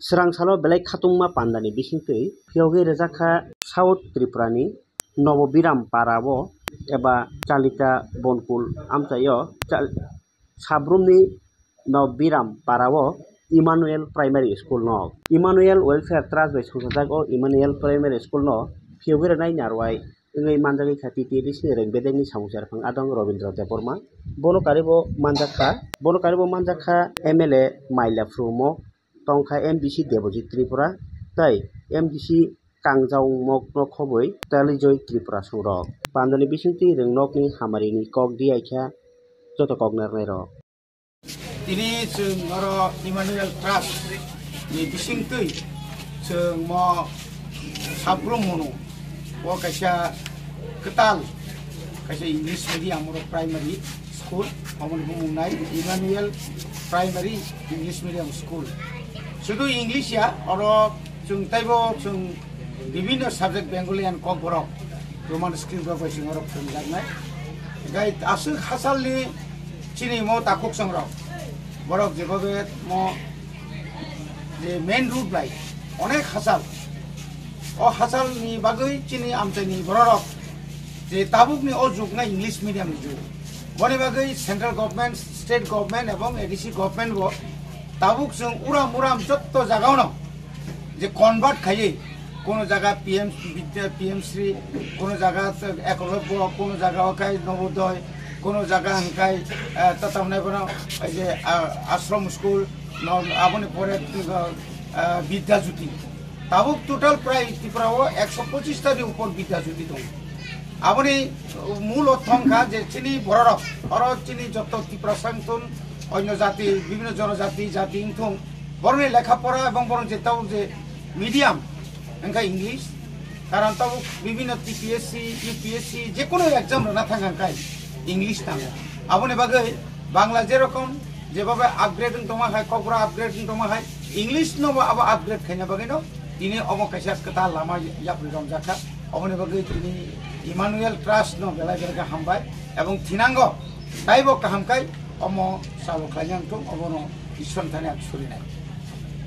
Serangsalo belai khatungma pandani bisingtui phiyogui rejakha South Tripurani Novobiram Parabo eba Chalita Bonkul amchayo sabrumni Novobiram Parabo Emmanuel Primary School no Emmanuel Welfare Trust bai sungsajak o Emmanuel Primary School no phiyogui renai narwai ngai manjagi khati TDC Rengbedeni samusar phang adong Robindra Deborma bono karibo manjakha MLA Maila Frumo tongkha MDC Debojit Tripura tai MDC Kangjau Mokno khoboi Talijoy Tripura surok pandani bisingti rengnokni hamarini kok di aikha joto kok narnai rok ini जों oro Emmanuel Trust ni bisingtui जों mo sabrum mono o kaisa ketal kaisa English medium oro primary school amon bumunai Emmanuel Primary English medium school শুধু English ya oro जों taibo जों বিভিন্ন subject বেঙ্গলিয়ান Kok borok roman script ba sing oro phunjaknai gai asu khasalni chini mo takuk sangrok borok jebabe mo je main route bai onek hasal o hasal ni bagui chini amtani borok je tabuk ni o jugna english medium jug boni bagui central government state government ebong ADC government bo tabuk जों uram jotto jagao no je convert khaye কোনো জায়গা PM3 কোনো জায়গা একলব্য কোনো জায়গা কাই নবোদয় কোনো জায়গা হাঙ্কাই তাতামনে কোনো এই যে আশ্রম স্কুল আপনি পরে বিদ্যাজ্যোতি তাবুক টোটাল প্রায় ত্রিপুরাও 125টার উপর বিদ্যাজ্যোতি দং আপনি মূল অর্থংখ্যা যে চিনি বড়রক অর চিনি যত ত্রিপুরা সাংথন অন্য জাতি বিভিন্ন জনজাতি জাতি ইংথং বরণে লেখাপড়া এবং বরং যে তাও যে medium engka English karon tabu bibinno TPSC UPSC je kono exam na thanga kai English tanga abone bagai bangla je rokom je babe upgrading toma khai kokra upgrading toma khai English no aba upgrade khaina bagai no tini omo kaisa kata lama ya program jakha abone bagai tini Emmanuel Trust no belai belai hambai ebong thinango taibo kahamkai omo salo khanyang tum obono ison thane ak surinai